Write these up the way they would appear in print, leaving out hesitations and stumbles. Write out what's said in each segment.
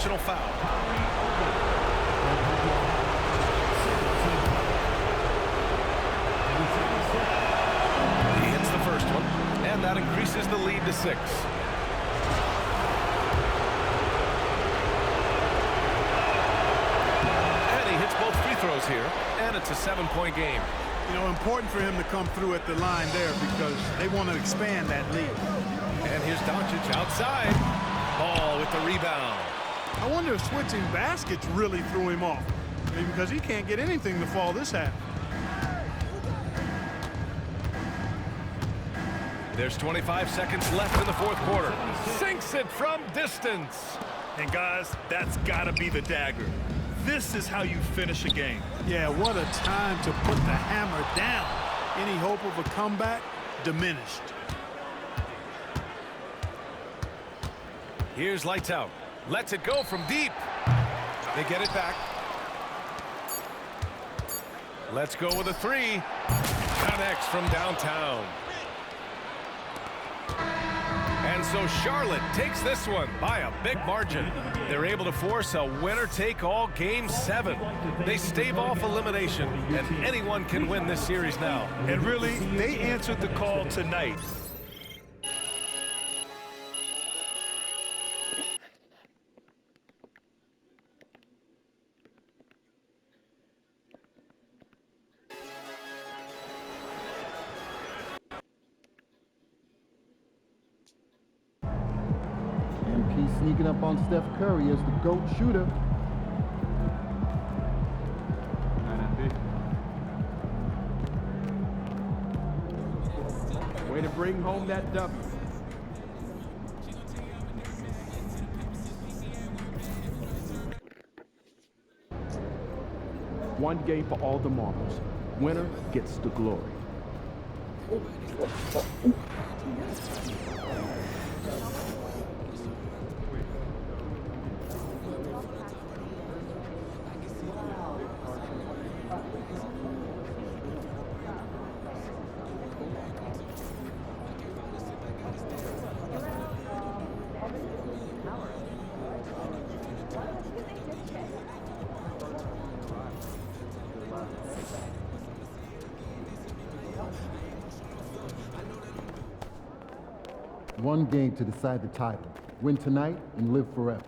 intentional foul. He hits the first one, and that increases the lead to 6. And he hits both free throws here, and it's a 7-point game. You know, important for him to come through at the line there because they want to expand that lead. And here's Doncic outside. Ball with the rebound. I wonder if switching baskets really threw him off. Maybe because he can't get anything to fall this half. There's 25 seconds left in the fourth quarter. Sinks it from distance. And guys, that's got to be the dagger. This is how you finish a game. Yeah, what a time to put the hammer down. Any hope of a comeback diminished. Here's lights out. Lets it go from deep. They get it back. Let's go with a 3. Connects from downtown. And so Charlotte takes this one by a big margin. They're able to force a winner-take-all Game 7. They stave off elimination, and anyone can win this series now. And really, they answered the call tonight. Sneaking up on Steph Curry as the GOAT shooter. Way to bring home that W. One game for all the marbles. Winner gets the glory. One game to decide the title. Win tonight and live forever.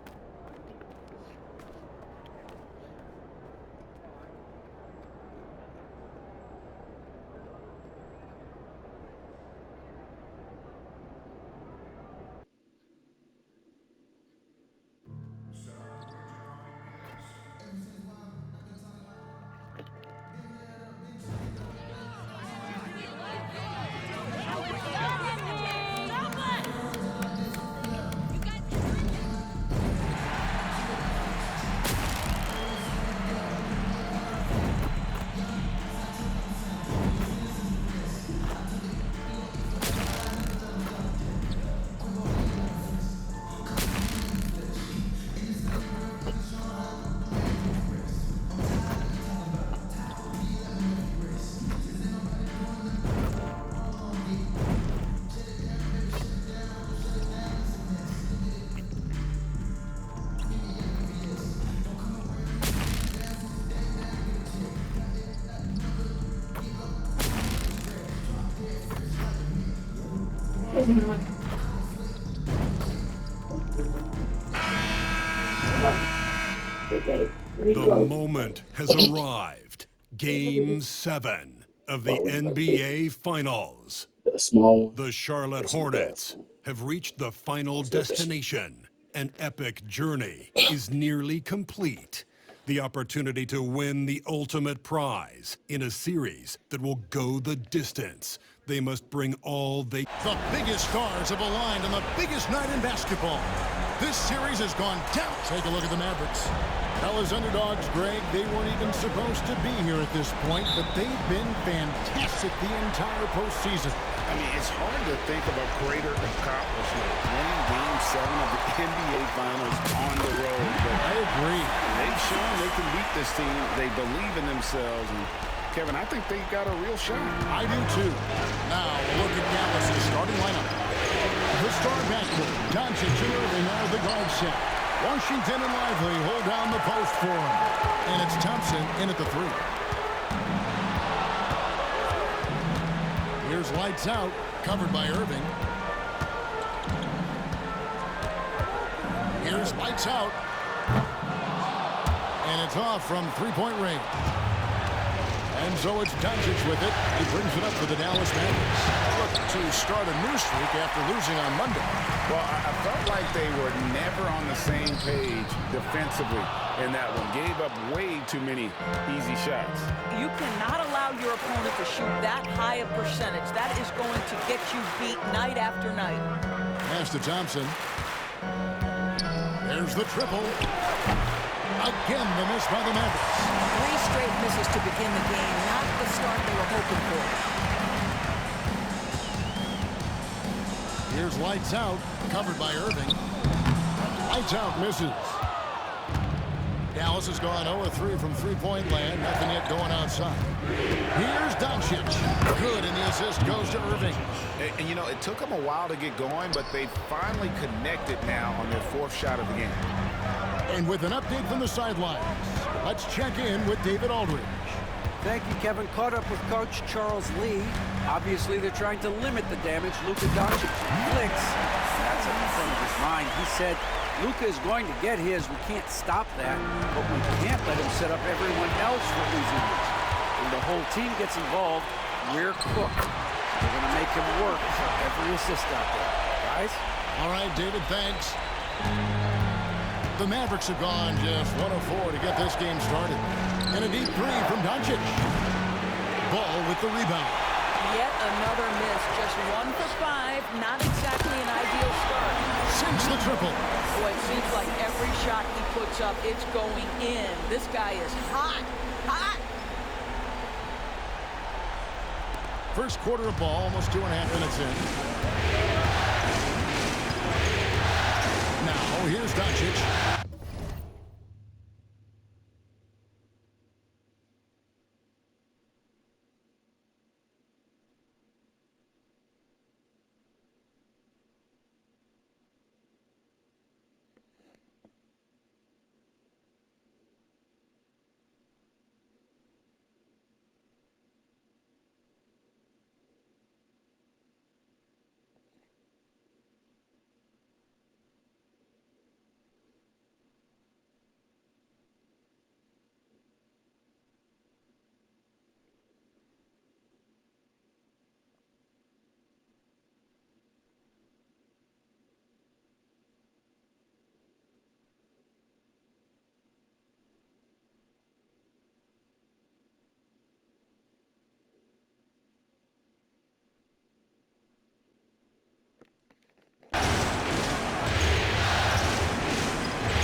The moment has arrived. Game 7 of the NBA Finals. The Charlotte Hornets have reached the final destination. An epic journey is nearly complete. The opportunity to win the ultimate prize in a series that will go the distance. They must bring all they... The biggest stars have aligned on the biggest night in basketball. This series has gone down. Take a look at the Mavericks. Fellas, underdogs, Greg, they weren't even supposed to be here at this point, but they've been fantastic the entire postseason. I mean, it's hard to think of a greater accomplishment. Winning Game 7 of the NBA Finals on the road. But I agree. They've shown they can beat this team. They believe in themselves. And Kevin, I think they got a real shot. I do too. Now, a look at Dallas' starting lineup. The star backcourt, Doncic and Irving are the guard set. Washington and Lively hold down the post for him. And it's Thompson in at the 3. Here's lights out, covered by Irving. Here's lights out. And it's off from three-point range. And so it's Doncic with it. He brings it up for the Dallas Mavericks. Look to start a new streak after losing on Monday. Well, I felt like they were never on the same page defensively in that one. Gave up way too many easy shots. You cannot allow your opponent to shoot that high a percentage. That is going to get you beat night after night. Pass to Thompson. There's the triple. Again, the miss by the Mavericks. 3 straight misses to begin the game. Not the start they were hoping for. Here's lights out, covered by Irving. Lights out misses. Dallas has gone 0-3 from three-point land. Nothing yet going outside. Here's Doncic. Good, and the assist goes to Irving. And you know, it took them a while to get going, but they finally connected now on their 4th shot of the game. And with an update from the sidelines, let's check in with David Aldridge. Thank you, Kevin. Caught up with Coach Charles Lee. Obviously, they're trying to limit the damage Luka Doncic inflicts. That's in front of his mind. He said, Luka is going to get his. We can't stop that, but we can't let him set up everyone else for losing this. When the whole team gets involved, we're cooked. We're going to make him work for every assist out there. Guys? All right, David, thanks. The Mavericks have gone just 1 of 4 to get this game started. And a deep 3 from Doncic. Ball with the rebound. Yet another miss. Just 1 for 5. Not exactly an ideal start. Sinks the triple. Boy, it seems like every shot he puts up, it's going in. This guy is hot. Hot. First quarter of ball, almost 2.5 minutes in. Now, here's Doncic.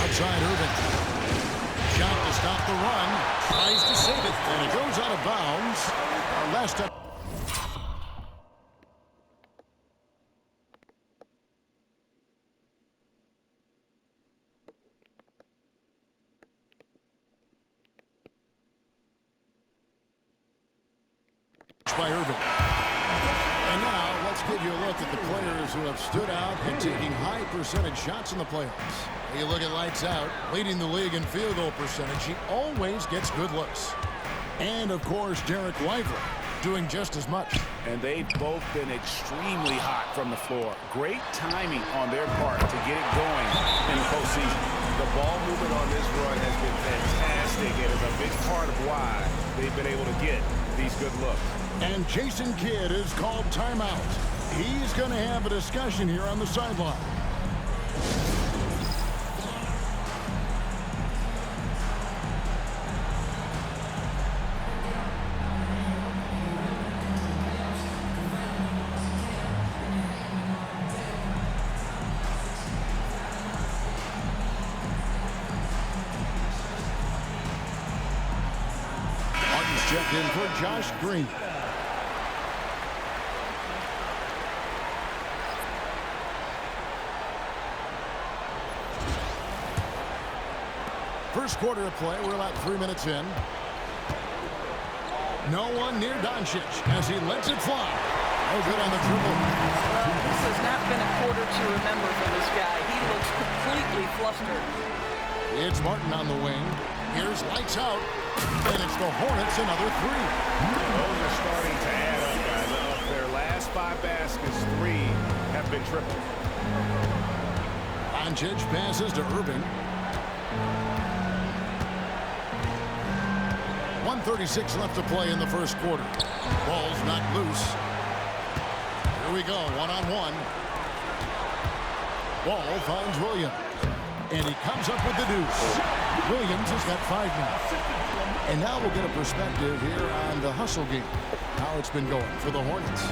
Outside Irving. Shot to stop the run. Tries to save it. And it goes out of bounds. Our last up. By Irving. And now let's give you a look at the players who have stood out and taking high percentage shots in the playoffs. You look at lights out, leading the league in field goal percentage. He always gets good looks. And of course, Derek Lively doing just as much. And they've both been extremely hot from the floor. Great timing on their part to get it going in the postseason. The ball movement on this run has been fantastic and is a big part of why they've been able to get these good looks. And Jason Kidd is called timeout. He's going to have a discussion here on the sideline. Martin's checked in for Josh Green. First quarter of play, we're about 3 minutes in. No one near Doncic as he lets it fly. Oh, good on the dribble. Well, this has not been a quarter to remember for this guy. He looks completely flustered. It's Martin on the wing. Here's lights out. And it's the Hornets, another three. Those are starting to add up, guys. Of their last 5 baskets, 3 have been triple. Doncic passes to Irving. 1:36 left to play in the first quarter. Ball's not loose. Here we go, one-on-one. Ball finds Williams. And he comes up with the deuce. Williams has got 5 now. And now we'll get a perspective here on the hustle game. How it's been going for the Hornets.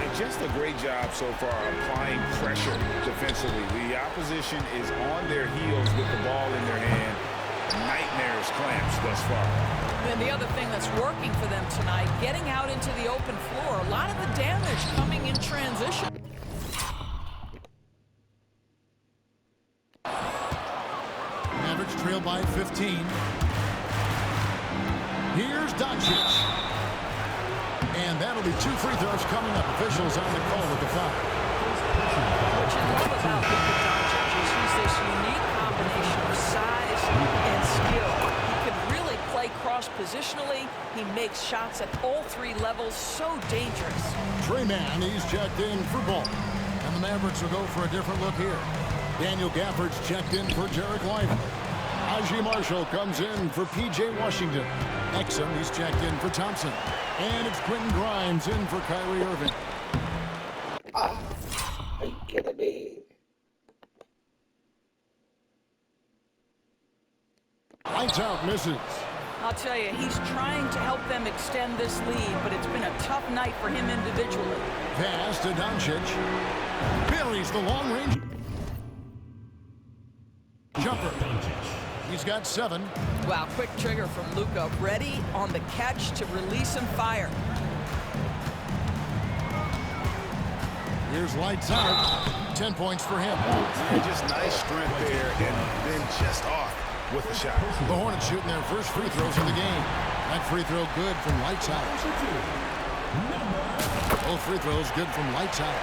And just a great job so far applying pressure defensively. The opposition is on their heels with the ball in their hand. Nightmares clamps thus far. And the other thing that's working for them tonight, getting out into the open floor. A lot of the damage coming in transition. Mavericks trail by 15. Here's Doncic. And that'll be 2 free throws coming up. Officials on the call with the foul. What you love about Luka Doncic is he's this unique combination of size and skill. He can really play cross-positionally. He makes shots at all 3 levels. So dangerous. Trey Mann, he's checked in for ball. And the Mavericks will go for a different look here. Daniel Gafford's checked in for Jarek Lively. Najee Marshall comes in for P.J. Washington. Exum, he's checked in for Thompson. And it's Quentin Grimes in for Kyrie Irving. Are you kidding me? Lights out, misses. I'll tell you, he's trying to help them extend this lead, but it's been a tough night for him individually. Pass to Doncic. Buries the long range jumper. He's got 7. Wow, quick trigger from Luka. Ready on the catch to release some fire. Here's lights out. 10 points for him. And just nice strength there, and then just off with the shot. The Hornets shooting their first free throws of the game. That free throw good from lights out. Both free throws good from lights out.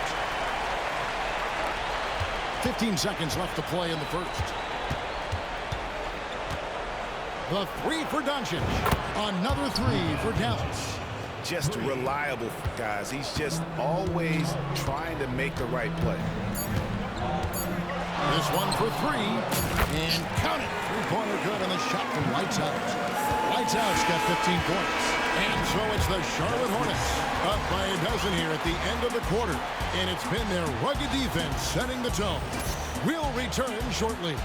15 seconds left to play in the first. The 3 for Doncic. Another 3 for Dallas. Just reliable, guys. He's just always trying to make the right play. This one for 3. And count it. 3-pointer good on the shot from lights out. Lights out's got 15 points. And so it's the Charlotte Hornets up by a dozen here at the end of the quarter. And it's been their rugged defense setting the tone. We'll return shortly.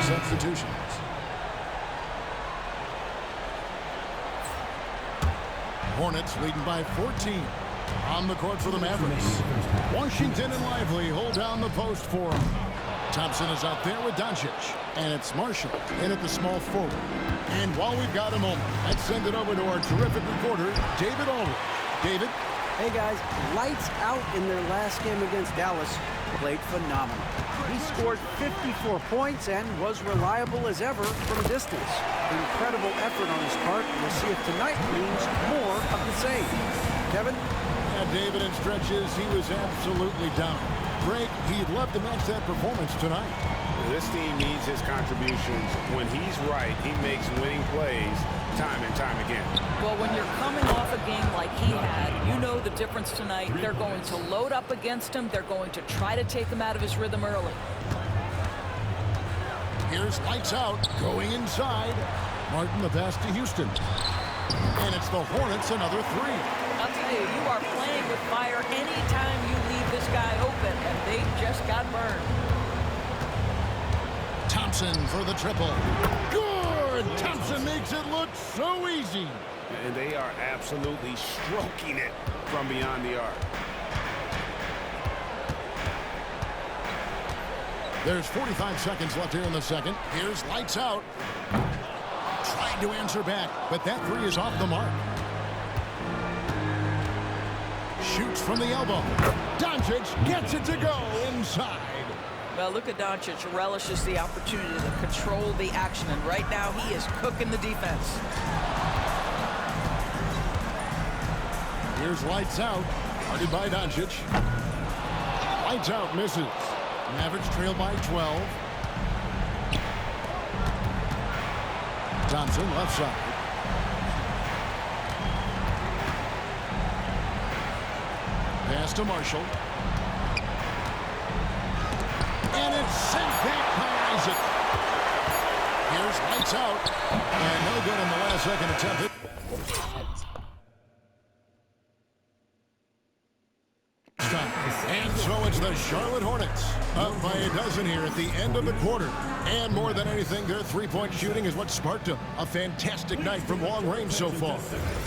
Substitutions. Hornets leading by 14. On the court for the Mavericks. Washington and Lively hold down the post for him. Thompson is out there with Doncic. And it's Marshall in at the small forward. And while we've got a moment, let's send it over to our terrific reporter, David Aldridge. David? Hey guys, lights out in their last game against Dallas. Played phenomenal. He scored 54 points and was reliable as ever from distance. Incredible effort on his part. We'll see if tonight means more of the same. Kevin? Yeah, David, in stretches, he was absolutely down. Greg, he'd love to match that performance tonight. This team needs his contributions. When he's right, he makes winning plays time and time again. Well, when you're coming off a game like he had, you know the difference tonight. They're going to load up against him. They're going to try to take him out of his rhythm early. Here's lights out, going inside. Martin, the pass to Houston. And it's the Hornets, another 3. I'll tell you, you are playing with fire anytime you leave this guy open, and they just got burned. Thompson for the triple. Good! Thompson makes it look so easy. And they are absolutely stroking it from beyond the arc. There's 45 seconds left here in the second. Here's lights out. Trying to answer back, but that three is off the mark. Shoots from the elbow. Doncic gets it to go inside. Well, Luka Doncic relishes the opportunity to control the action, and right now he is cooking the defense. Here's lights out. Guarded by Doncic. Lights out, misses. Mavericks trail by 12. Thompson left side. Pass to Marshall. And it's sent back by Isaac. Here's lights out. And no good in the last second attempt. And so it's the Charlotte Hornets up by a dozen here at the end of the quarter. And more than anything, their three-point shooting is what sparked them. A fantastic night from long range so far.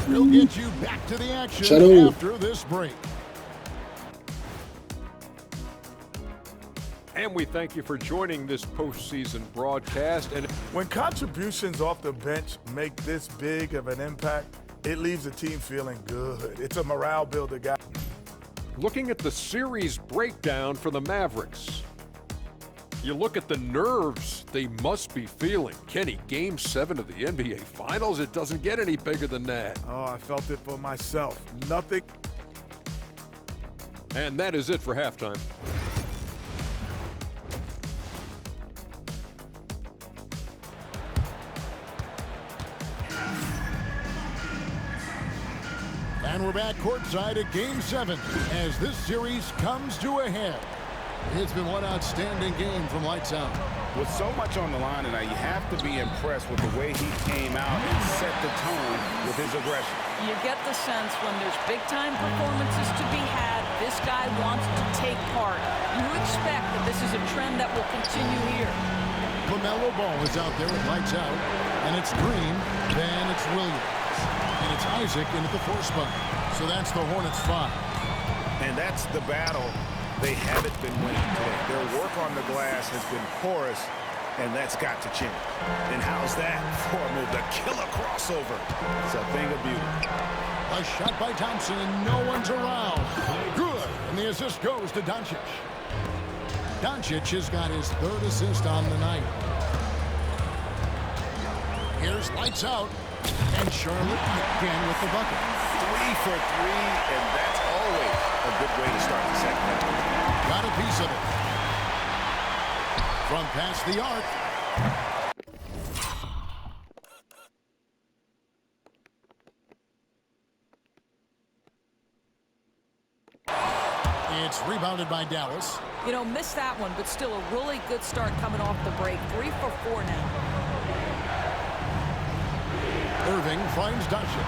We'll get you back to the action after this break. And we thank you for joining this postseason broadcast. And when contributions off the bench make this big of an impact, it leaves the team feeling good. It's a morale builder, guys. Looking at the series breakdown for the Mavericks, you look at the nerves they must be feeling. Kenny, Game 7 of the NBA Finals, it doesn't get any bigger than that. Oh, I felt it for myself. Nothing. And that is it for halftime. And we're back courtside at Game 7 as this series comes to a head. It's been one outstanding game from lights out. With so much on the line tonight, you have to be impressed with the way he came out and set the tone with his aggression. You get the sense when there's big-time performances to be had, this guy wants to take part. You expect that this is a trend that will continue here. LaMelo Ball is out there with lights out, and it's Green, then it's Williams. And it's Isaac into the 4 spot. So that's the Hornets 5. And that's the battle they haven't been winning today. Their work on the glass has been porous, and that's got to change. And how's that for a move? The killer crossover. It's a thing of beauty. A shot by Thompson, and no one's around. Good. And the assist goes to Doncic. Doncic has got his 3rd assist on the night. Here's lights out. And Charlotte again with the bucket. 3 for 3, and that's always a good way to start the second half. Got a piece of it. From past the arc. It's rebounded by Dallas. You know, missed that one, but still a really good start coming off the break. 3 for 4 now. Irving finds Doncic.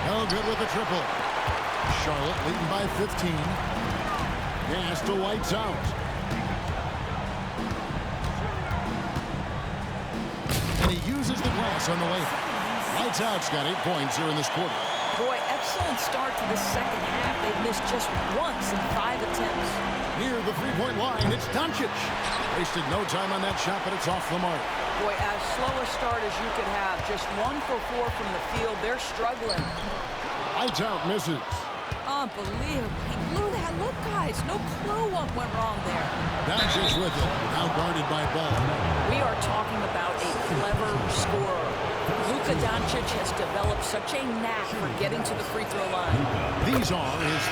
No good with the triple. Charlotte leading by 15. Gas to lights out. And he uses the glass on the way. Lights out's got 8 points here in this quarter. Boy, excellent start to the second half. They've missed just once in 5 attempts. Near the three-point line, it's Doncic. Wasted no time on that shot, but it's off the mark. Boy, as slow a start as you could have. Just 1 for 4 from the field. They're struggling. Lights out, misses. Unbelievable. He blew that. Look, guys, no clue what went wrong there. Doncic with it. Now guarded by Ball. We are talking about a clever scorer. Luka Doncic has developed such a knack for getting to the free throw line. These are his...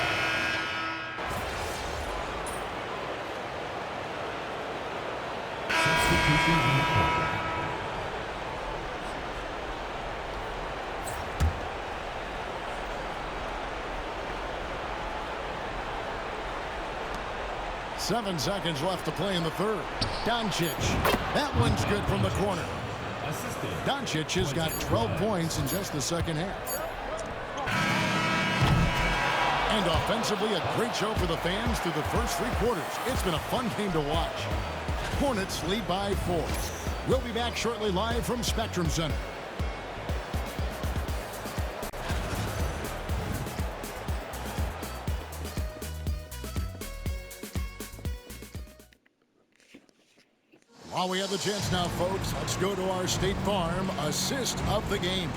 Seven seconds left to play in the third. Doncic. That one's good from the corner. Doncic has got 12 points in just the second half. And offensively, a great show for the fans through the first 3 quarters. It's been a fun game to watch. Hornets lead by 4. We'll be back shortly live from Spectrum Center. While we have the chance now, folks, let's go to our State Farm assist of the game.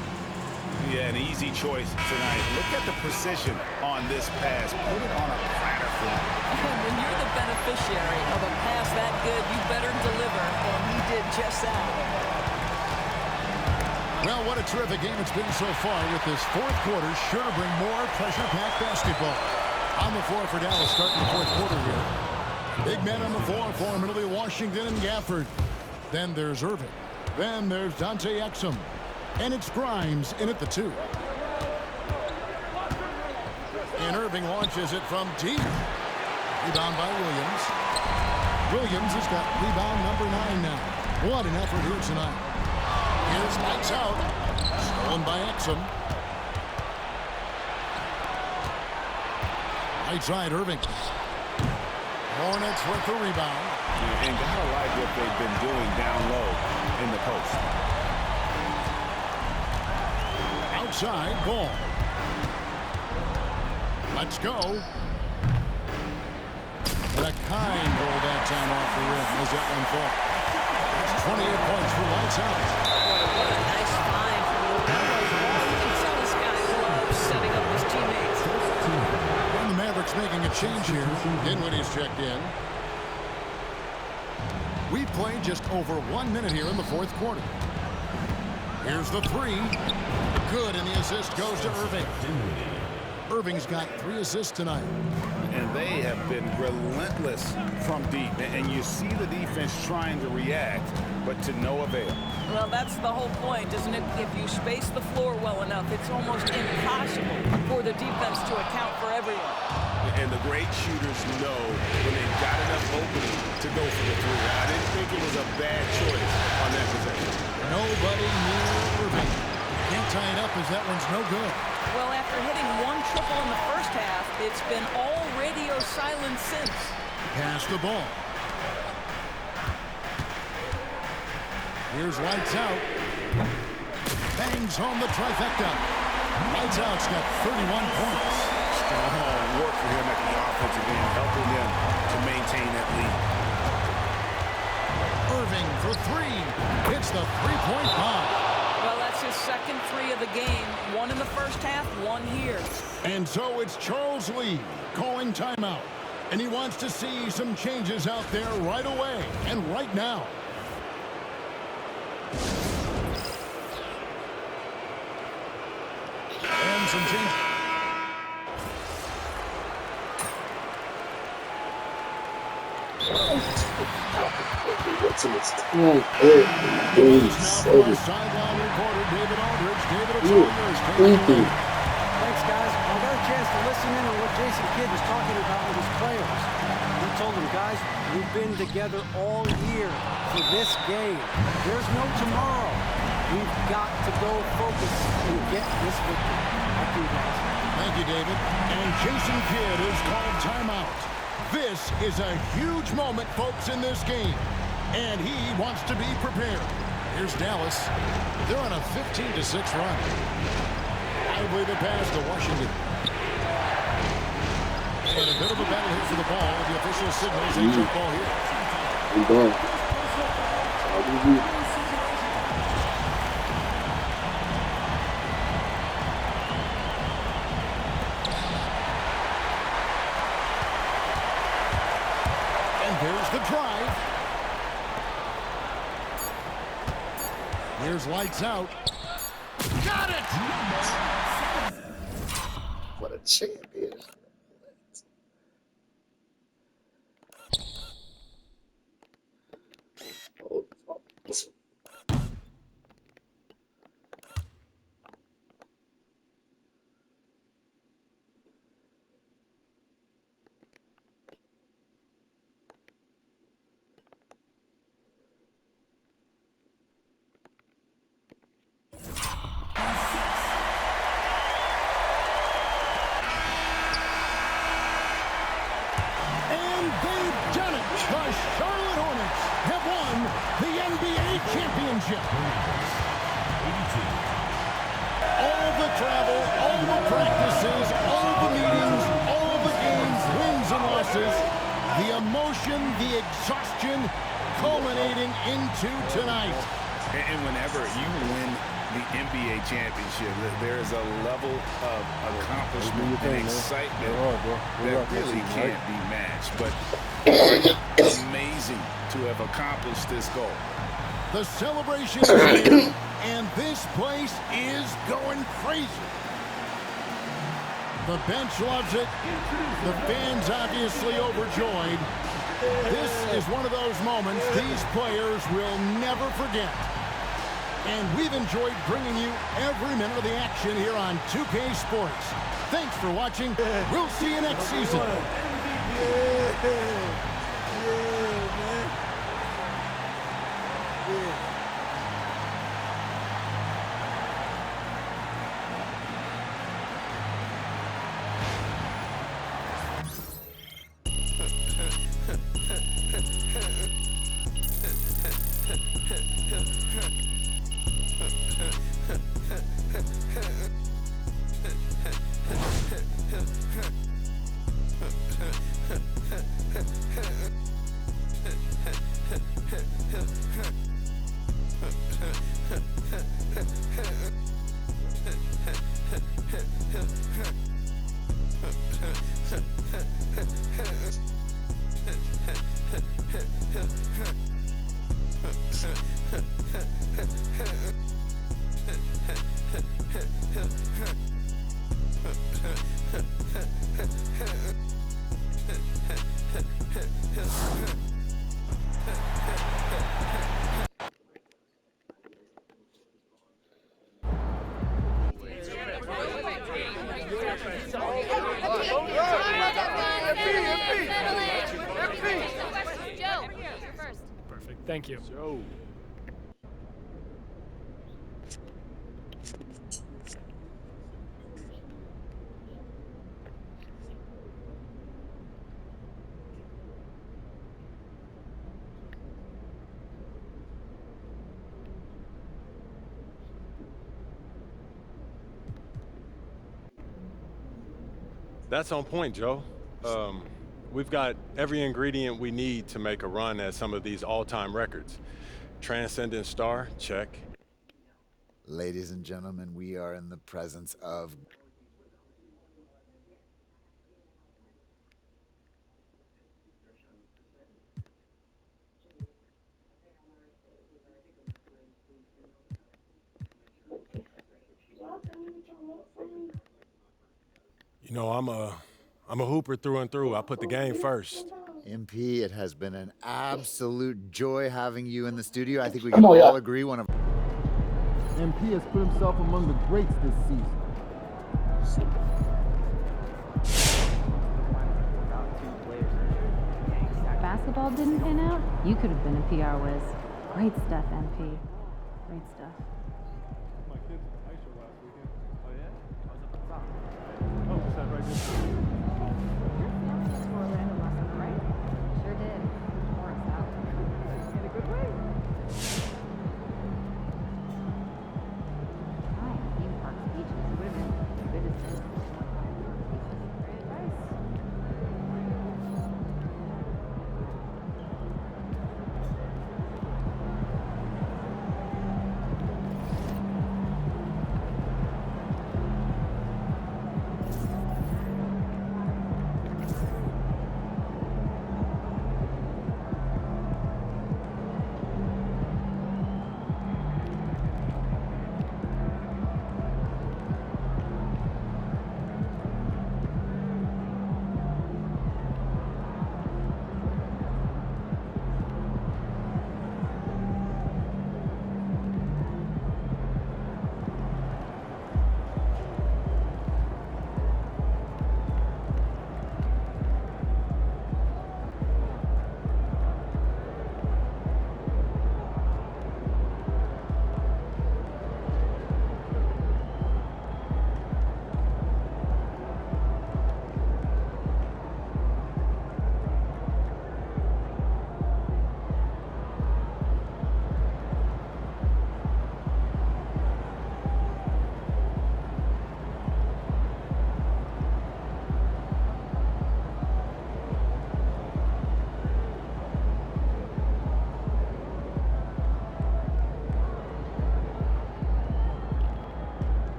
Yeah, an easy choice tonight. Look at the precision on this pass. Put it on a platter for him. When you're the beneficiary of a pass that good, you better deliver, and he did just that. Well, what a terrific game it's been so far, with this fourth quarter sure to bring more pressure-packed basketball. On the floor for Dallas starting the fourth quarter here. Big men on the floor for Italy, Washington, and Gafford. Then there's Irving. Then there's Dante Exum. And it's Grimes in at the 2. And Irving launches it from deep. Rebound by Williams. Williams has got rebound number 9 now. What an effort here tonight. Here's lights out. Stolen by Exum. Right side, Irving. Hornets with the rebound. And gotta like what they've been doing down low in the post. Outside, ball. Let's go. And a kind roll that time off the rim as that one falls. That's 28 points for lights out. What a nice find for Luka. You can tell this guy loves setting up his teammates. And the Mavericks making a change here. Dinwiddie's checked in. We played just over 1 minute here in the fourth quarter. Here's the 3. Good, and the assist goes to Irving. Irving's got 3 assists tonight. And they have been relentless from deep. And you see the defense trying to react, but to no avail. Well, that's the whole point, isn't it? If you space the floor well enough, it's almost impossible for the defense to account for everyone. And the great shooters know when they've got enough opening to go for the 3. I didn't think it was a bad choice on that possession. Nobody near Irving. Can't tie it up as that one's no good. Well, after hitting 1 triple in the first half, it's been all radio silence since. Pass the ball. Here's lights out. Bangs home the trifecta. Lights out's got 31 points. Strong work for him at the offensive end, helping them to maintain that lead. Irving for 3. Hits the three-point bomb. Well, that's his second 3 of the game. 1 in the first half, 1 here. And so it's Charles Lee calling timeout. And he wants to see some changes out there right away and right now. And some change. What's in this time? Game 7. Sideline reporter David Aldridge. David, it's Ooh, all yours. creepy. Thanks, guys. I got a chance to listen in on what Jason Kidd was talking about with his players. He told them, guys, we've been together all year for this game. There's no tomorrow. We've got to go focus and get this victory. Thank you, guys. Thank you, David. And Jason Kidd is called timeout. This is a huge moment, folks, in this game. And he wants to be prepared. Here's Dallas. They're on a 15-6 run. Lively the pass to Washington. And a bit of a battle here for the ball. The official signals a jump ball here. I'm done. How do you do? There's the drive. Here's lights out. Got it! What a champion. Oh, championship. All the travel, all the practices, all the meetings, all the games, wins and losses, the emotion, the exhaustion, culminating in 2 tonight. And whenever you win the NBA championship, there is a level of accomplishment and excitement that really can't be matched. But it's amazing to have accomplished this goal. The celebration is here, and this place is going crazy. The bench loves it. The fans obviously overjoyed. This is one of those moments these players will never forget. And we've enjoyed bringing you every minute of the action here on 2K Sports. Thanks for watching. We'll see you next season. Perfect. Thank you. Joe. That's on point, Joe. We've got every ingredient we need to make a run at some of these all-time records. Transcendent star, check. Ladies and gentlemen, we are in the presence of... You know, I'm a hooper through and through. I put the game first. MP, it has been an absolute joy having you in the studio. I think we can all agree one of... MP has put himself among the greats this season. Basketball didn't pan out? You could have been a PR whiz. Great stuff, MP. Great stuff. My kids at the ice show last weekend. Oh, yeah? I was at the top. Oh, was that right there? Orlando last summer, right? Sure did. Wore us out. In a good way. Hi, theme parks, beaches, would have been good as this. Great advice.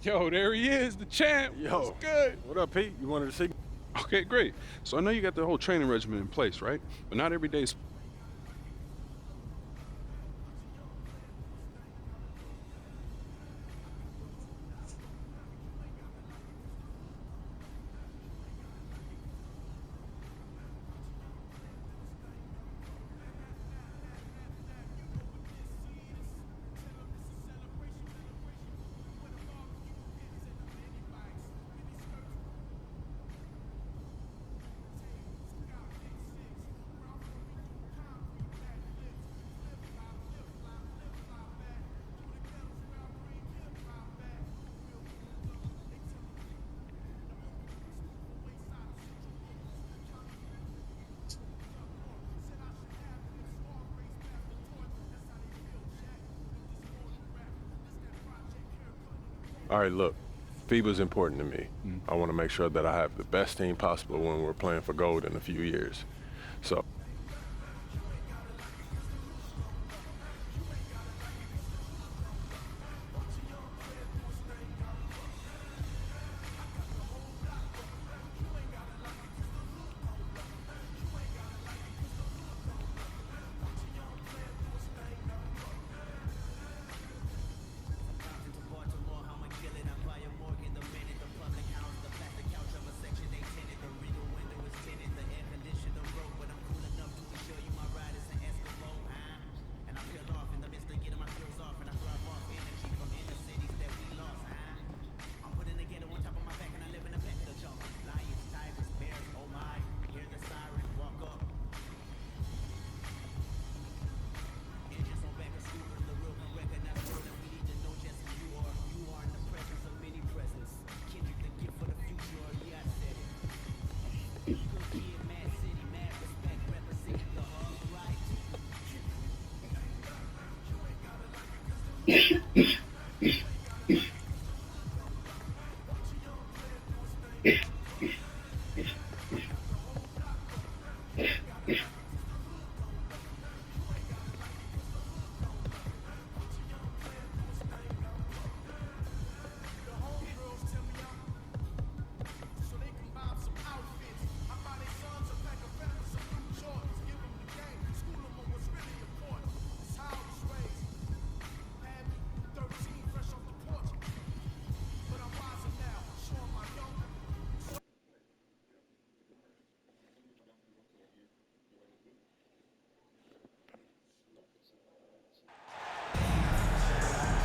Yo, there he is, the champ. Yo. What's good? What up, Pete? You wanted to see me? Okay, great. So I know you got the whole training regimen in place, right? But not every day's All right, look, FIBA's important to me. I want to make sure that I have the best team possible when we're playing for gold in a few years. So.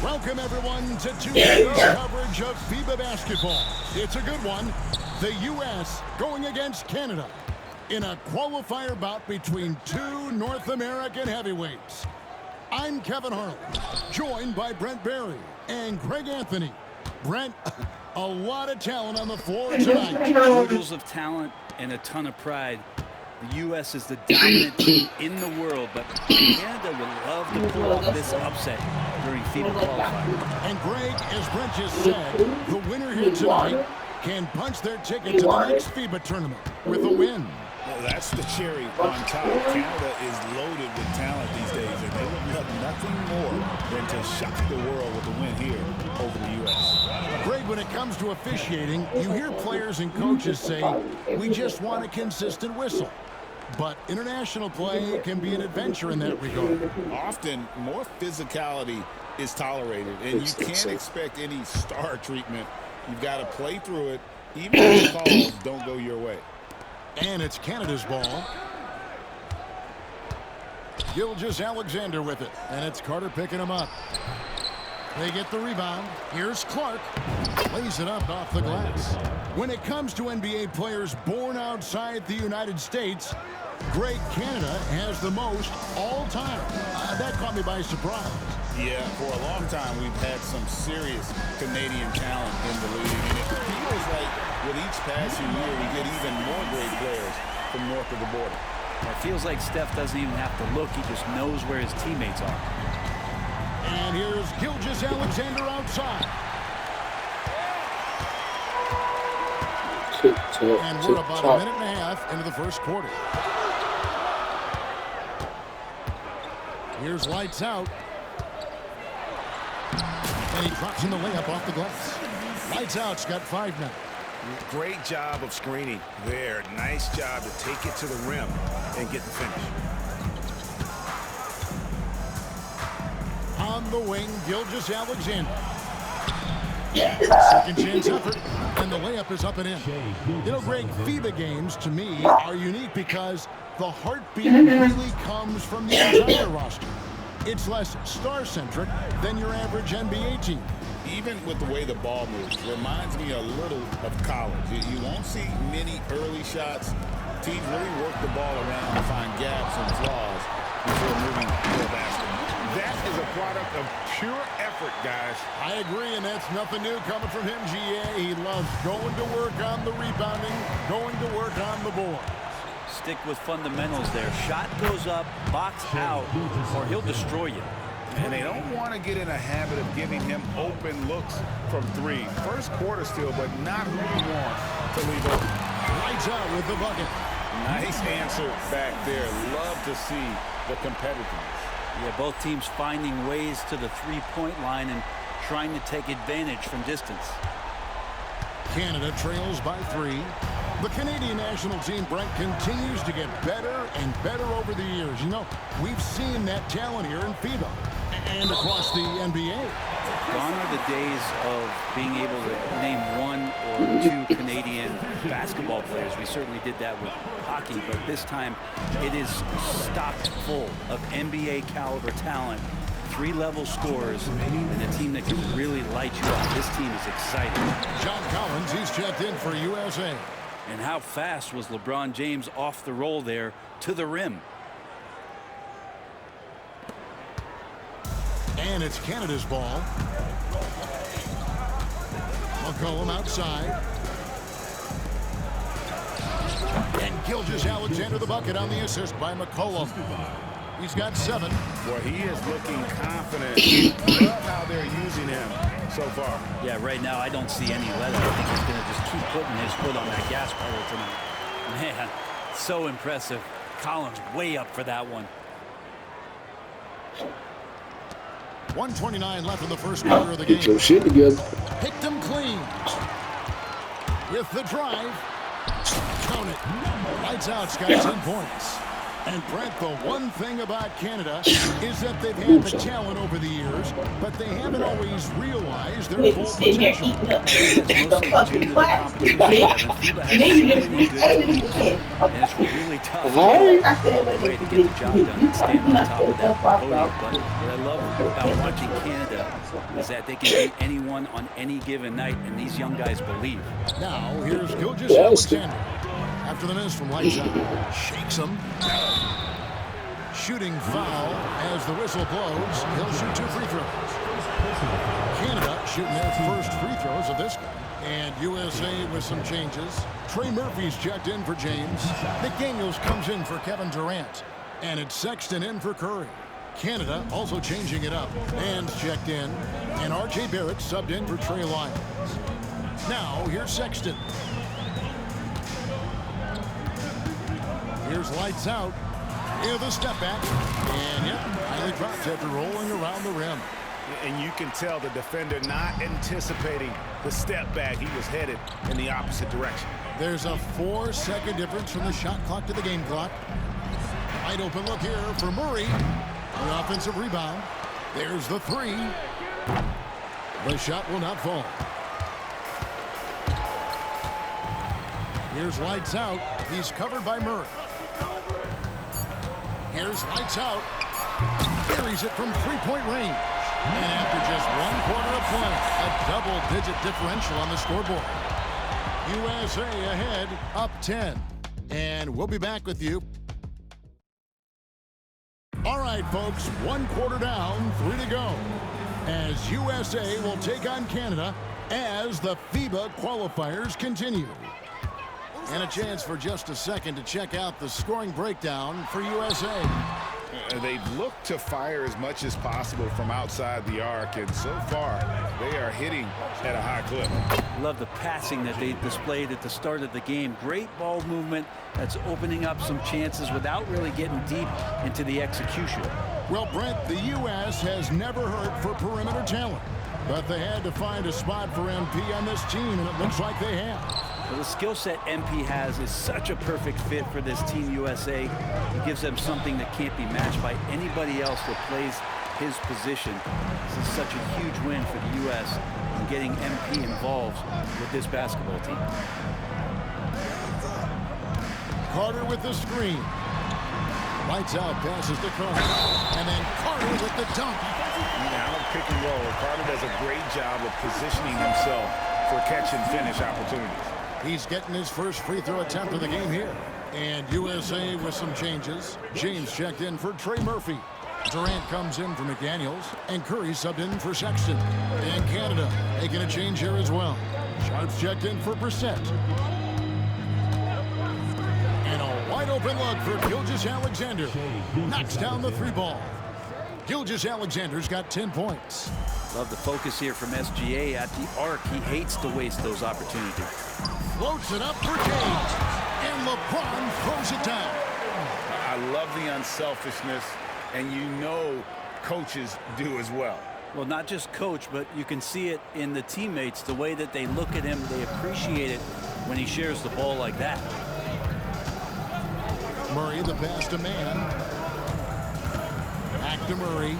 Welcome, everyone, to Tuesday's coverage of FIBA basketball. It's a good one. The U.S. going against Canada in a qualifier bout between two North American heavyweights. I'm Kevin Harlan, joined by Brent Barry and Greg Anthony. Brent, a lot of talent on the floor tonight. Oodles of talent and a ton of pride. The U.S. is the dominant team in the world, but Canada would love to pull off this upset during FIBA qualifying. And Greg, as Brent just said, the winner here tonight can punch their ticket to the next FIBA tournament with a win. Well, that's the cherry on top. Canada is loaded with talent these days, and they would love nothing more than to shock the world with a win here over the U.S. Greg, when it comes to officiating, you hear players and coaches say, we just want a consistent whistle. But international play can be an adventure in that regard. Often, more physicality is tolerated, and you can't expect any star treatment. You've got to play through it, even if the calls don't go your way. And it's Canada's ball. Gilgeous-Alexander with it, and it's Carter picking him up. They get the rebound. Here's Clark. Lays it up off the glass. When it comes to NBA players born outside the United States, Greg, Canada has the most all time. That caught me by surprise. Yeah, for a long time, we've had some serious Canadian talent in the league. And it feels like with each passing year, we get even more great players from north of the border. It feels like Steph doesn't even have to look. He just knows where his teammates are. And here's Gilgeous-Alexander outside. And we're about a minute and a half into the first quarter. Here's lights out. And he drops in the layup off the glass. Lights out's got 5 now. Great job of screening there. Nice job to take it to the rim and get the finish. On the wing, Gilgeous-Alexander. Second chance effort, and the layup is up and in. You know, Greg, FIBA games, to me, are unique because the heartbeat really comes from the entire roster. It's less star-centric than your average NBA team. Even with the way the ball moves, reminds me a little of college. You won't see many early shots. Teams really work the ball around to find gaps and flaws before moving to the basket. That is a product of pure effort, guys. I agree, and that's nothing new coming from him, GA. He loves going to work on the rebounding, going to work on the board. Stick with fundamentals there. Shot goes up, box out, or he'll destroy you. And they don't want to get in a habit of giving him open looks from 3. First quarter still, but not who you want to leave open. Lights out with the bucket. Nice answer back there. Love to see the competitiveness. Yeah, both teams finding ways to the three-point line and trying to take advantage from distance. Canada trails by 3. The Canadian national team, Brent, continues to get better and better over the years. You know, we've seen that talent here in FIBA and across the NBA. Gone are the days of being able to name 1 or 2 Canadian basketball players. We certainly did that with hockey, but this time it is stocked full of NBA caliber talent, 3-level scorers, and a team that can really light you up. This team is exciting. John Collins, he's checked in for USA. And how fast was LeBron James off the roll there to the rim? And it's Canada's ball. McCollum outside. And Gilgeous-Alexander the bucket on the assist by McCollum. He's got 7. Boy, he is looking confident. Love how they're using him so far. Yeah, right now I don't see any let up. I think he's going to just keep putting his foot on that gas pedal tonight. Man, so impressive. Collins way up for that one. 1:29 left in the first quarter of the game. Get your shit together. Picked him clean. With the drive. Count it. Lights out's got 10 points. And Brent, the one thing about Canada is that they've had the talent over the years, but they haven't always realized their full potential. And it's really tough way to get the job done and stand on top of that podium. But what I love about watching Canada is that they can beat anyone on any given night, and these young guys believe. Now, here's Gilgeous-Alexander. After the miss from Lights Out, shakes him. Shooting foul as the whistle blows. He'll shoot 2 free throws. Canada shooting their first free throws of this game. And USA with some changes. Trey Murphy's checked in for James. McDaniels comes in for Kevin Durant. And it's Sexton in for Curry. Canada also changing it up. Man's checked in. And R.J. Barrett subbed in for Trey Lyons. Now, here's Sexton. Here's Lights Out. Here's the step back. And, yeah, highly dropped after rolling around the rim. And you can tell the defender not anticipating the step back. He was headed in the opposite direction. There's a 4-second difference from the shot clock to the game clock. Wide open look here for Murray. The offensive rebound. There's the 3. The shot will not fall. Here's Lights Out. He's covered by Murray. Here's Lights Out. Carries it from 3-point range. And after just 1 quarter of play, a double-digit differential on the scoreboard. USA ahead, up 10. And we'll be back with you. All right, folks, 1 quarter down, 3 to go. As USA will take on Canada as the FIBA qualifiers continue. And a chance for just a second to check out the scoring breakdown for USA. They've looked to fire as much as possible from outside the arc, and so far they are hitting at a high clip. Love the passing that they displayed at the start of the game. Great ball movement that's opening up some chances without really getting deep into the execution. Well, Brent, the U.S. has never hurt for perimeter talent. But they had to find a spot for MP on this team, and it looks like they have. Well, the skill set MP has is such a perfect fit for this Team USA. It gives them something that can't be matched by anybody else that plays his position. This is such a huge win for the U.S. in getting MP involved with this basketball team. Carter with the screen. Lights out, passes to Carter. And then Carter with the dunk. Now pick and roll. Carter does a great job of positioning himself for catch and finish opportunities. He's getting his first free throw attempt of the game here. And USA with some changes. James checked in for Trey Murphy. Durant comes in for McDaniels. And Curry subbed in for Sexton. And Canada making a change here as well. Sharps checked in for Brissett. And a wide open look for Gilgeous-Alexander. Knocks down the three ball. Gilgeous-Alexander's got 10 points. Love the focus here from SGA at the arc. He hates to waste those opportunities. Floats it up for James. And LeBron throws it down. I love the unselfishness, and you know coaches do as well. Well, not just coach, but you can see it in the teammates, the way that they look at him. They appreciate it when he shares the ball like that. Murray, the pass to man. Back to Murray.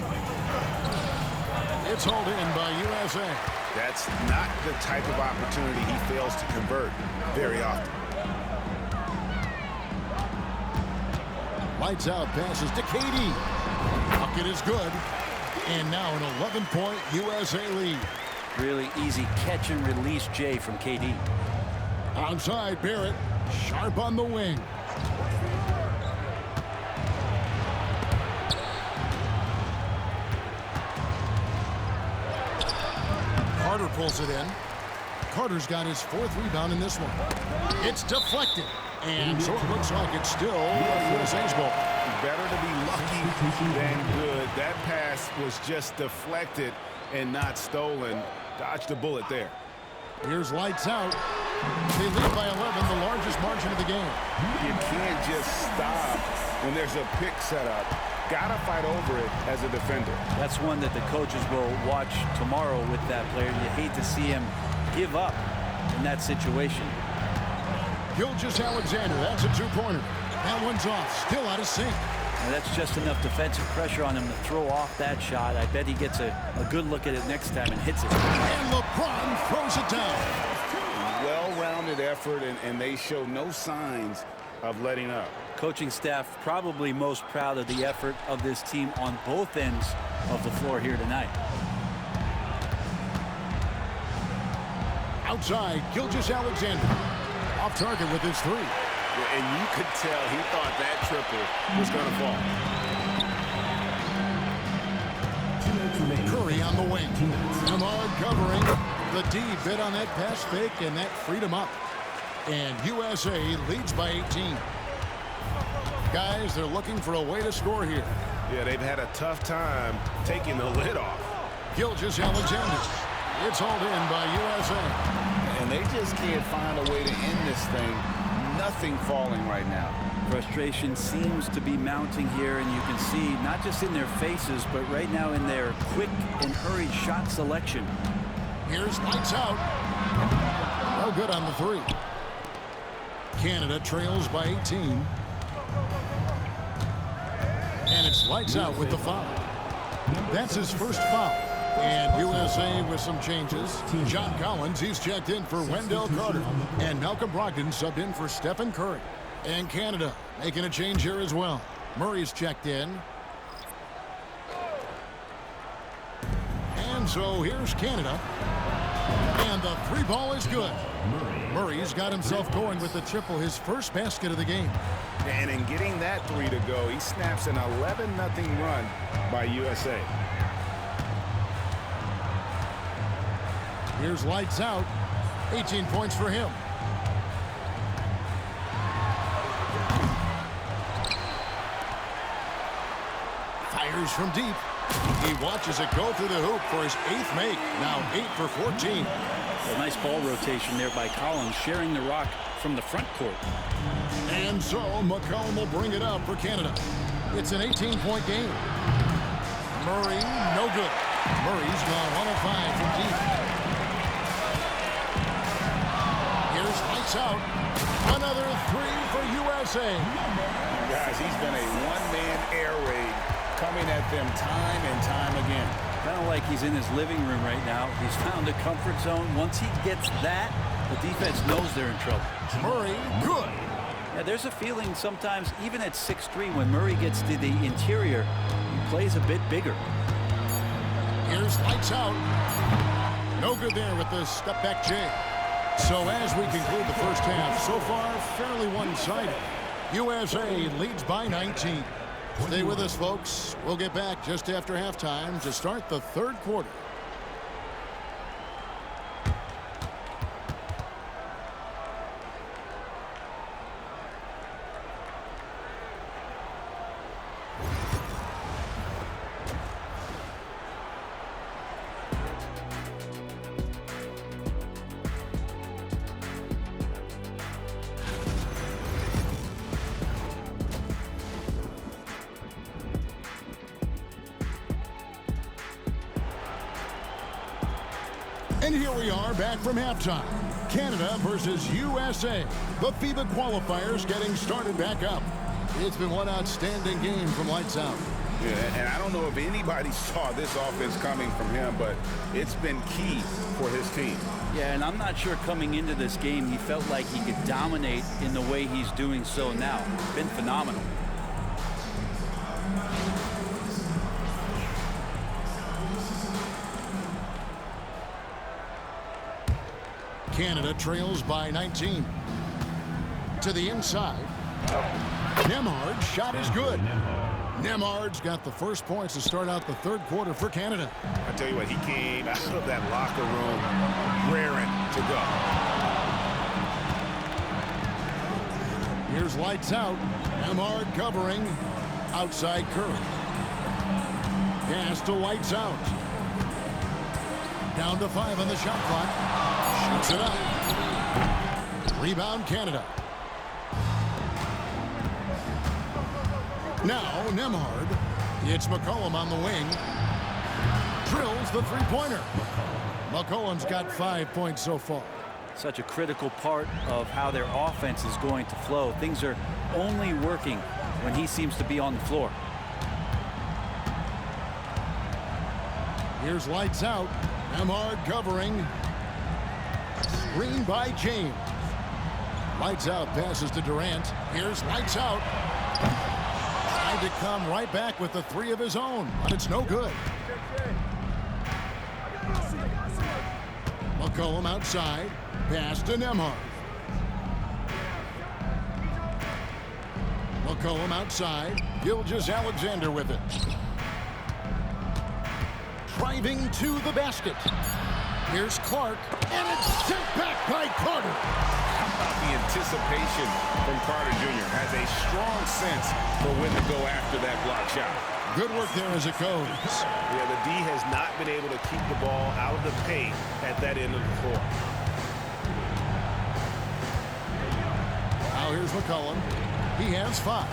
It's hauled in by USA. That's not the type of opportunity he fails to convert very often. Lights out, passes to KD. Bucket is good. And now an 11-point USA lead. Really easy catch and release, Jay, from KD. Outside, Barrett. Sharp on the wing. Carter pulls it in. Carter's got his fourth rebound in this one. It's deflected. And so it looks like it's still USA's ball. Better to be lucky than good. That pass was just deflected and not stolen. Dodged a bullet there. Here's lights out. They lead by 11, the largest margin of the game. You can't just stop when there's a pick set up. Gotta fight over it as a defender. That's one that the coaches will watch tomorrow with that player. You hate to see him give up in that situation. Gilgeous-Alexander, that's a two-pointer. That one's off, still out of sync. And that's just enough defensive pressure on him to throw off that shot. I bet he gets a good look at it next time and hits it. And LeBron throws it down. Well-rounded effort, and they show no signs of letting up. Coaching staff probably most proud of the effort of this team on both ends of the floor here tonight. Outside, Gilgeous-Alexander. Off target with his three. And you could tell he thought that triple was going to fall. Curry on the wing. Ahmad covering. The D bit on that pass fake, and that freed him up. And USA leads by 18. Guys, they're looking for a way to score here. Yeah, they've had a tough time taking the lid off. Gilgeous-Alexander. It's hauled in by USA. And they just can't find a way to end this thing. Nothing falling right now. Frustration seems to be mounting here, and you can see not just in their faces, but right now in their quick and hurried shot selection. Here's lights out. No good on the three. Canada trails by 18. And it's lights out with the foul. That's his first foul. And USA with some changes. John Collins, he's checked in for Wendell Carter. And Malcolm Brogdon subbed in for Stephen Curry. And Canada making a change here as well. Murray's checked in. And so here's Canada. And the three ball is good. Murray's got himself going with the triple, his first basket of the game. And in getting that three to go, he snaps an 11-0 run by USA. Here's lights out. 18 points for him. Fires from deep. He watches it go through the hoop for his 8th make. Now 8 for 14. A nice ball rotation there by Collins, sharing the rock from the front court. And so McCollum will bring it up for Canada. It's an 18-point game. Murray, no good. Murray's gone 1 of 5 from deep. Here's lights out. Another 3 for USA. Guys, he's been a one-man air raid coming at them time and time again. Kind of like he's in his living room right now. He's found a comfort zone. Once he gets that, the defense knows they're in trouble. Murray, good. Yeah, there's a feeling sometimes, even at 6'3", when Murray gets to the interior, he plays a bit bigger. Here's lights out. No good there with the step-back J. So as we conclude the first half, so far fairly one-sided. USA leads by 19. Stay with us, folks. We'll get back just after halftime to start the third quarter. And here we are back from halftime. Canada versus USA. The FIBA qualifiers getting started back up. It's been one outstanding game from lights out. Yeah, and I don't know if anybody saw this offense coming from him, but it's been key for his team. Yeah, and I'm not sure coming into this game he felt like he could dominate in the way he's doing so now. Been phenomenal. Canada trails by 19. To the inside. Nembhard shot is good. Nembhard's got the first points to start out the third quarter for Canada. I tell you what, he came out of that locker room raring to go. Here's lights out. Nembhard covering. Outside Curry. Pass to lights out. Down to 5 on the shot clock. Shoots it up. Rebound Canada. Now Nembhard. It's McCollum on the wing. Drills the three-pointer. McCollum's got 5 points so far. Such a critical part of how their offense is going to flow. Things are only working when he seems to be on the floor. Here's lights out. Nembhard covering. Screen by James. Lights out, passes to Durant. Here's lights out. Trying to come right back with the 3 of his own, but it's no good. McCollum outside. Pass to Nembhard. McCollum outside. Gilgeous-Alexander with it. Driving to the basket. Here's Clark, and it's sent back by Carter. How about the anticipation from Carter Jr. Has a strong sense for when to go after that block shot. Good work there as it goes. Yeah, the D has not been able to keep the ball out of the paint at that end of the floor. Now here's McCollum. He has 5.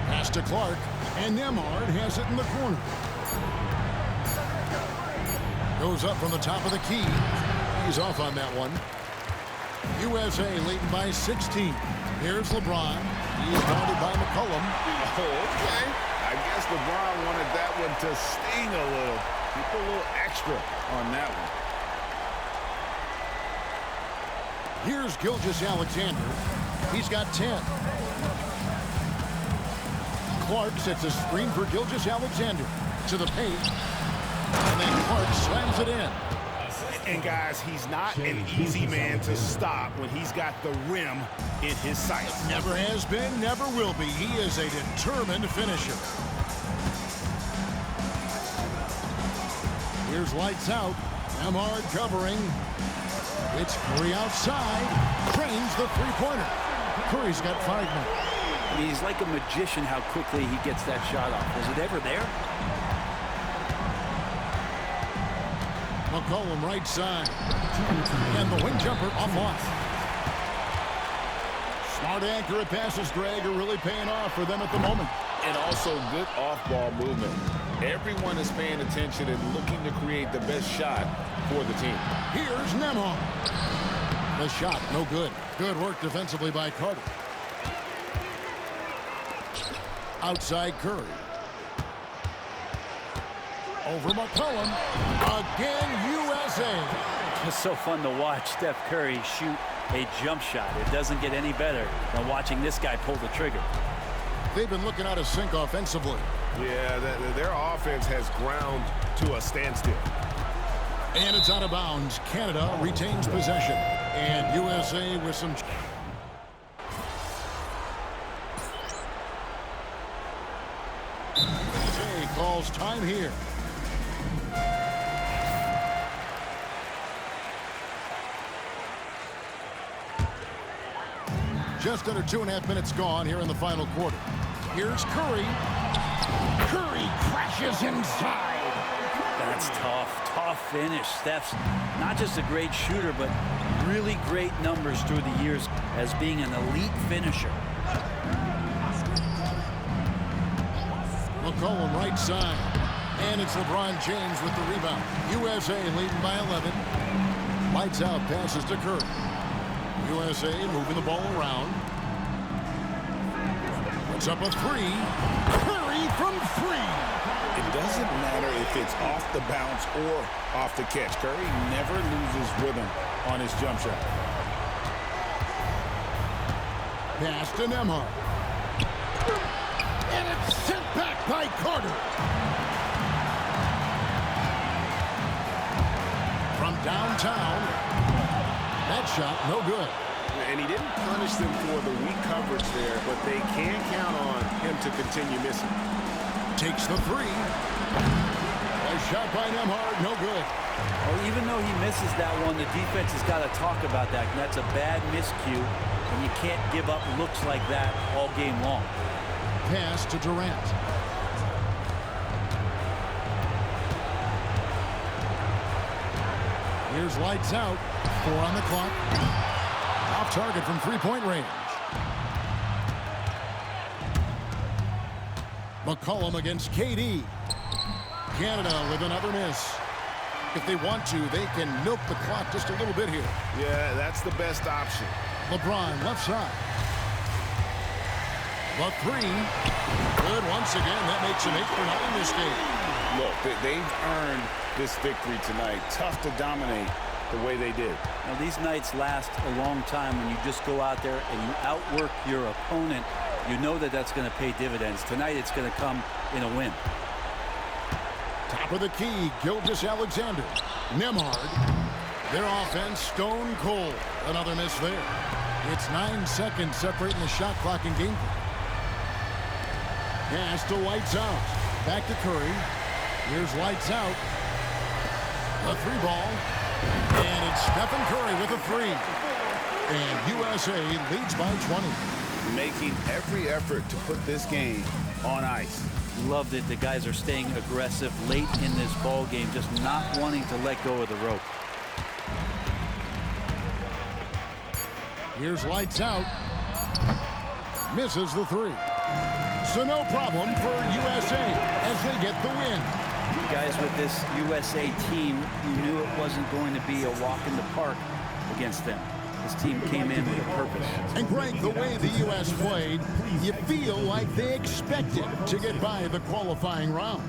Pass to Clark, and Nembhard has it in the corner. Goes up from the top of the key. He's off on that one. USA leading by 16. Here's LeBron. He's guarded by McCollum. Oh, okay. I guess LeBron wanted that one to sting a little. Keep a little extra on that one. Here's Gilgeous-Alexander. He's got 10. Clark sets a screen for Gilgeous-Alexander to the paint. And then Clark slams it in. And guys, he's not an easy man to stop when he's got the rim in his sights. Never has been, never will be. He is a determined finisher. Here's lights out. Nembhard covering. It's Curry outside. Trains the three-pointer. Curry's got 5 more. I mean, he's like a magician how quickly he gets that shot off. Was it ever there? McCollum right side. And the wing jumper off. Hard accurate passes, Greg, are really paying off for them at the moment. And also good off-ball movement. Everyone is paying attention and looking to create the best shot for the team. Here's Nembhard. The shot, no good. Good work defensively by Carter. Outside Curry. Over McCollum. Again, USA. It's so fun to watch Steph Curry shoot a jump shot. It doesn't get any better than watching this guy pull the trigger. They've been looking out of sync offensively. Yeah, their offense has ground to a standstill. And it's out of bounds. Canada retains possession. And USA with some... USA calls time here. Just under 2.5 minutes gone here in the final quarter. Here's Curry. Curry crashes inside. That's tough. Tough finish. Steph's not just a great shooter, but really great numbers through the years as being an elite finisher. McCollum right side. And it's LeBron James with the rebound. USA leading by 11. Lights out passes to Curry. USA moving the ball around. Puts up a three. Curry from three. It doesn't matter if it's off the bounce or off the catch. Curry never loses rhythm on his jump shot. Pass to Nembhard. And it's sent back by Carter. From downtown. That shot, no good. And he didn't punish them for the weak coverage there, but they can count on him to continue missing. Takes the three. A shot by Nembhard, no good. Well, even though he misses that one, the defense has got to talk about that. And that's a bad miscue, and you can't give up looks like that all game long. Pass to Durant. Here's lights out. 4 on the clock. Off target from three-point range. McCollum against KD. Canada with another miss. If they want to, they can milk the clock just a little bit here. Yeah, that's the best option. LeBron left side. The three. Good once again. That makes them 8 for 9 this game. Look, they've earned this victory tonight. Tough to dominate the way they did. Now, these nights last a long time when you just go out there and you outwork your opponent. You know that that's going to pay dividends. Tonight it's going to come in a win. Top of the key, Gilgeous-Alexander. Nembhard. Their offense stone cold. Another miss there. It's 9 seconds separating the shot clock and game clock. Pass to lights out. Back to Curry. Here's lights out. A three ball. And it's Stephen Curry with a three. And USA leads by 20. Making every effort to put this game on ice. Loved it. The guys are staying aggressive late in this ball game, just not wanting to let go of the rope. Here's lights out. Misses the three. So no problem for USA as they get the win. Guys, with this USA team, you knew it wasn't going to be a walk in the park against them. This team came in with a purpose. And Greg, the way the U.S. played, you feel like they expected to get by the qualifying round.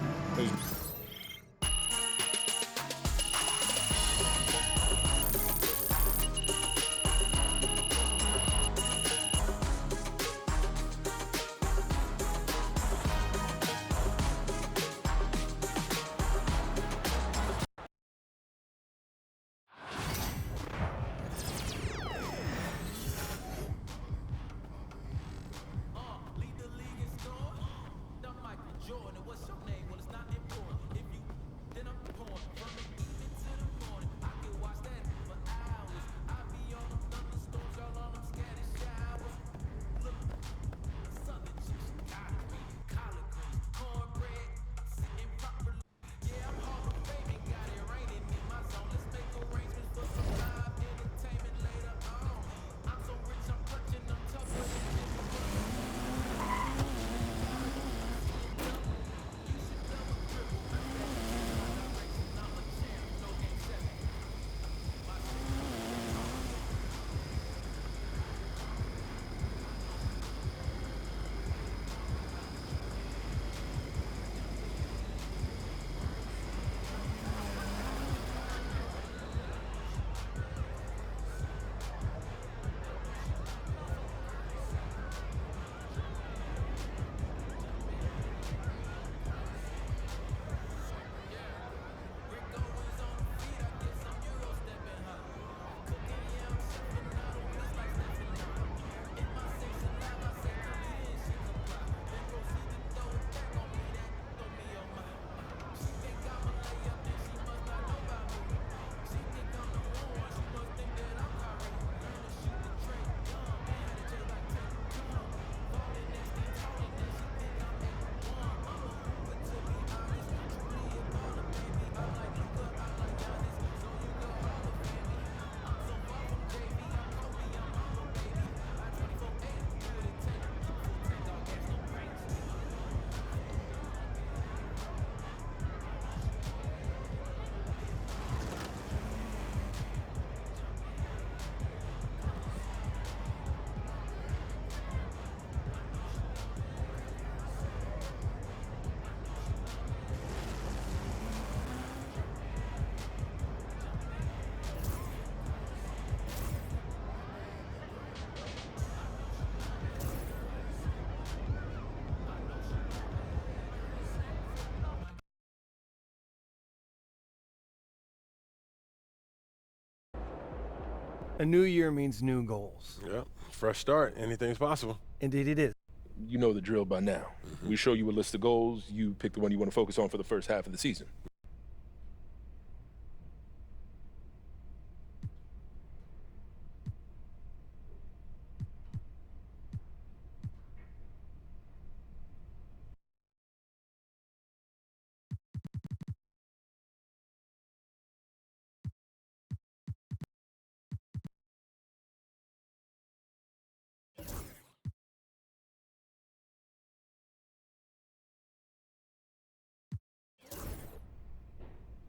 A new year means new goals. Yep, fresh start. Anything's possible. Indeed it is. You know the drill by now. We show you a list of goals. You pick the one you want to focus on for the first half of the season.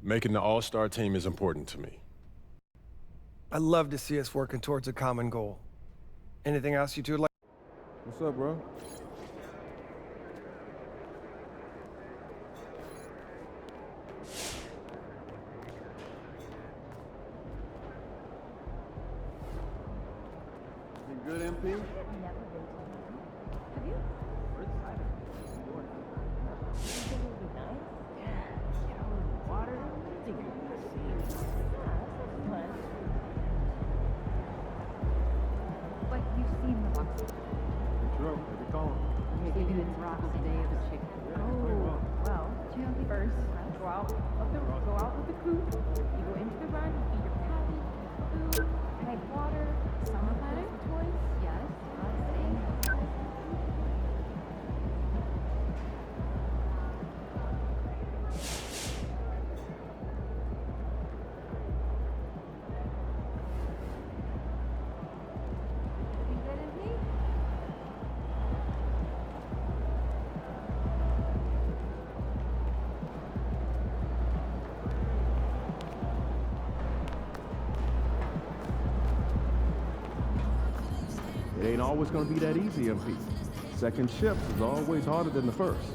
Making the all-star team is important to me. I love to see us working towards a common goal. Anything else you two would like? What's up, bro? You good, MP? Have you? We're excited. Water? I think you're gonna see. Fun. But you've seen the box. True. Every call. Maybe the rocks today of a chicken. Oh, well, you know, first, go out with the coop. You go into the run, you eat your patty, food, drink water, summer planet toys. Yes, It ain't always going to be that easy, MP. Second shift is always harder than the first.